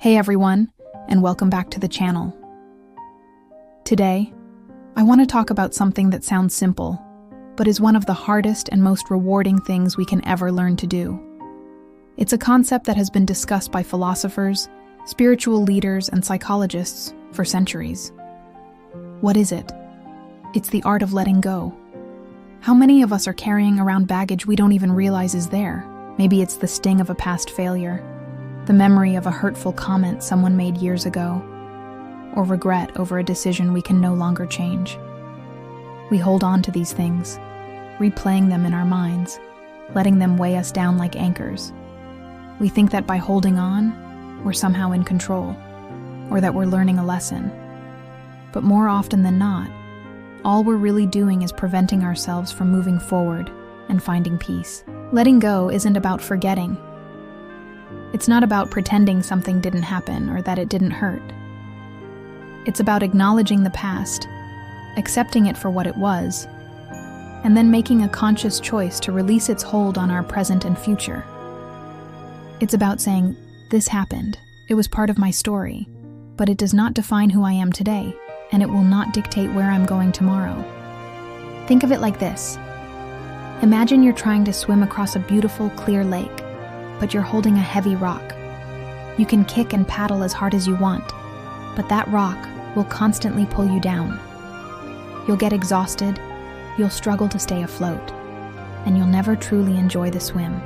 Hey everyone, and welcome back to the channel. Today, I want to talk about something that sounds simple, but is one of the hardest and most rewarding things we can ever learn to do. It's a concept that has been discussed by philosophers, spiritual leaders, and psychologists for centuries. What is it? It's the art of letting go. How many of us are carrying around baggage we don't even realize is there? Maybe it's the sting of a past failure, the memory of a hurtful comment someone made years ago, or regret over a decision we can no longer change. We hold on to these things, replaying them in our minds, letting them weigh us down like anchors. We think that by holding on, we're somehow in control, or that we're learning a lesson. But more often than not, all we're really doing is preventing ourselves from moving forward and finding peace. Letting go isn't about forgetting. It's not about pretending something didn't happen or that it didn't hurt. It's about acknowledging the past, accepting it for what it was, and then making a conscious choice to release its hold on our present and future. It's about saying, "This happened, it was part of my story, but it does not define who I am today, and it will not dictate where I'm going tomorrow." Think of it like this. Imagine you're trying to swim across a beautiful, clear lake, but you're holding a heavy rock. You can kick and paddle as hard as you want, but that rock will constantly pull you down. You'll get exhausted, you'll struggle to stay afloat, and you'll never truly enjoy the swim.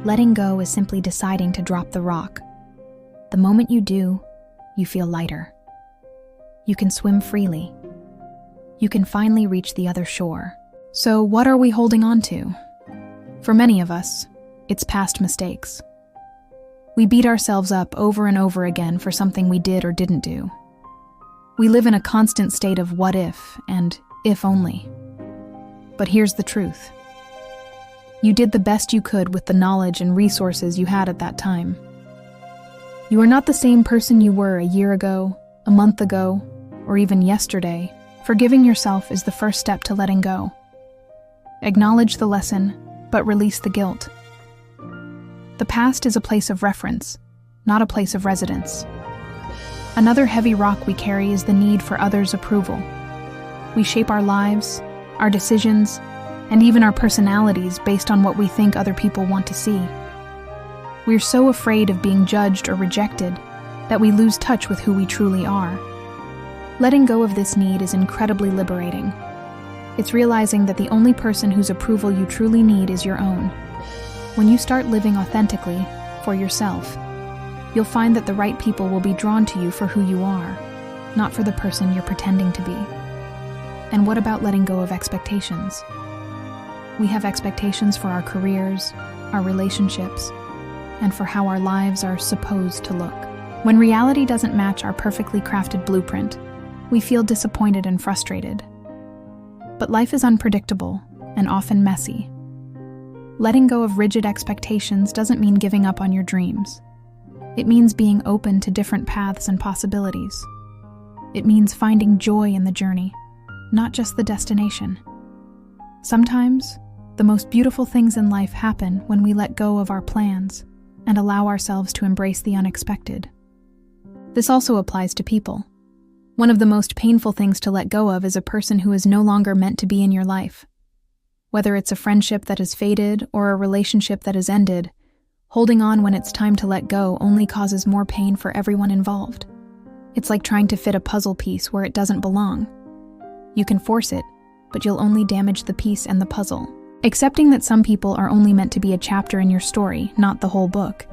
Letting go is simply deciding to drop the rock. The moment you do, you feel lighter. You can swim freely. You can finally reach the other shore. So what are we holding on to? For many of us, it's past mistakes. We beat ourselves up over and over again for something we did or didn't do. We live in a constant state of what if and if only. But here's the truth. You did the best you could with the knowledge and resources you had at that time. You are not the same person you were a year ago, a month ago, or even yesterday. Forgiving yourself is the first step to letting go. Acknowledge the lesson, but release the guilt. The past is a place of reference, not a place of residence. Another heavy rock we carry is the need for others' approval. We shape our lives, our decisions, and even our personalities based on what we think other people want to see. We're so afraid of being judged or rejected that we lose touch with who we truly are. Letting go of this need is incredibly liberating. It's realizing that the only person whose approval you truly need is your own. When you start living authentically, for yourself, you'll find that the right people will be drawn to you for who you are, not for the person you're pretending to be. And what about letting go of expectations? We have expectations for our careers, our relationships, and for how our lives are supposed to look. When reality doesn't match our perfectly crafted blueprint, we feel disappointed and frustrated. But life is unpredictable and often messy. Letting go of rigid expectations doesn't mean giving up on your dreams. It means being open to different paths and possibilities. It means finding joy in the journey, not just the destination. Sometimes, the most beautiful things in life happen when we let go of our plans and allow ourselves to embrace the unexpected. This also applies to people. One of the most painful things to let go of is a person who is no longer meant to be in your life. Whether it's a friendship that has faded or a relationship that has ended, holding on when it's time to let go only causes more pain for everyone involved. It's like trying to fit a puzzle piece where it doesn't belong. You can force it, but you'll only damage the piece and the puzzle. Accepting that some people are only meant to be a chapter in your story, not the whole book,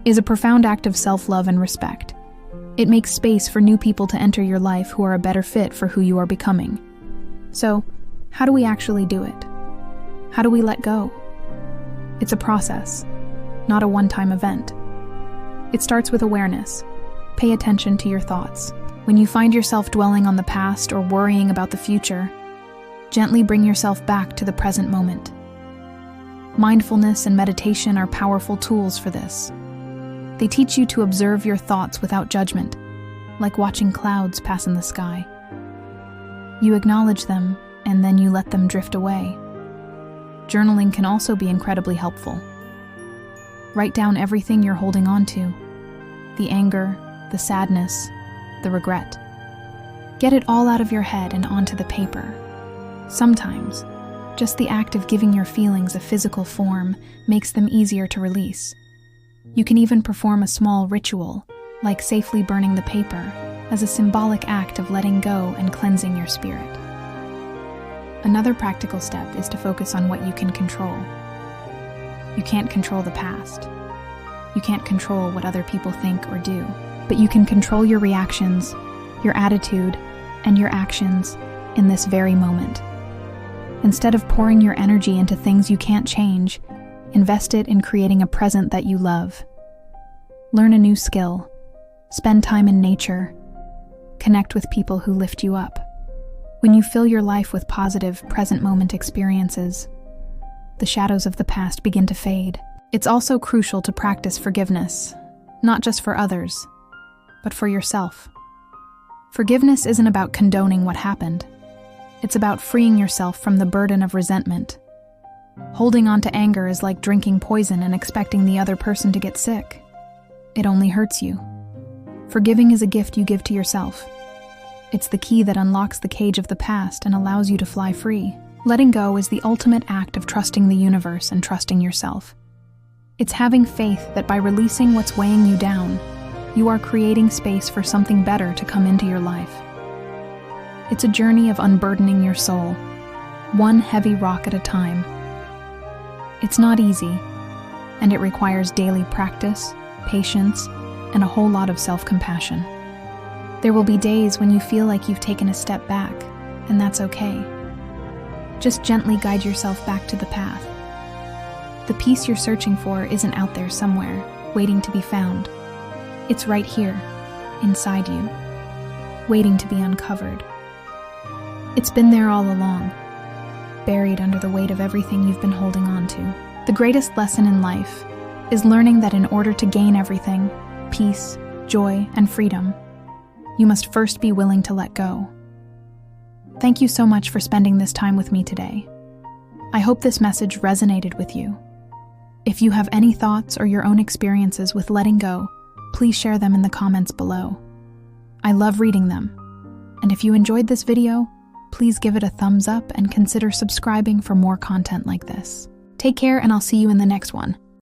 is a profound act of self-love and respect. It makes space for new people to enter your life who are a better fit for who you are becoming. So, how do we actually do it? How do we let go? It's a process, not a one-time event. It starts with awareness. Pay attention to your thoughts. When you find yourself dwelling on the past or worrying about the future, gently bring yourself back to the present moment. Mindfulness and meditation are powerful tools for this. They teach you to observe your thoughts without judgment, like watching clouds pass in the sky. You acknowledge them, and then you let them drift away. Journaling can also be incredibly helpful. Write down everything you're holding on to. the anger, the sadness, the regret. Get it all out of your head and onto the paper. Sometimes, just the act of giving your feelings a physical form makes them easier to release. You can even perform a small ritual, like safely burning the paper, as a symbolic act of letting go and cleansing your spirit. Another practical step is to focus on what you can control. You can't control the past. You can't control what other people think or do, but you can control your reactions, your attitude, and your actions in this very moment. Instead of pouring your energy into things you can't change, invest it in creating a present that you love. Learn a new skill. Spend time in nature. Connect with people who lift you up. When you fill your life with positive, present moment experiences, the shadows of the past begin to fade. It's also crucial to practice forgiveness, not just for others, but for yourself. Forgiveness isn't about condoning what happened. It's about freeing yourself from the burden of resentment. Holding on to anger is like drinking poison and expecting the other person to get sick. It only hurts you. Forgiving is a gift you give to yourself. It's the key that unlocks the cage of the past and allows you to fly free. Letting go is the ultimate act of trusting the universe and trusting yourself. It's having faith that by releasing what's weighing you down, you are creating space for something better to come into your life. It's a journey of unburdening your soul, one heavy rock at a time. It's not easy, and it requires daily practice, patience, and a whole lot of self-compassion. There will be days when you feel like you've taken a step back, and that's okay. Just gently guide yourself back to the path. The peace you're searching for isn't out there somewhere, waiting to be found. It's right here, inside you, waiting to be uncovered. It's been there all along, buried under the weight of everything you've been holding on to. The greatest lesson in life is learning that in order to gain everything, peace, joy, and freedom, you must first be willing to let go. Thank you so much for spending this time with me today. I hope this message resonated with you. If you have any thoughts or your own experiences with letting go, please share them in the comments below. I love reading them. And if you enjoyed this video, please give it a thumbs up and consider subscribing for more content like this. Take care, and I'll see you in the next one.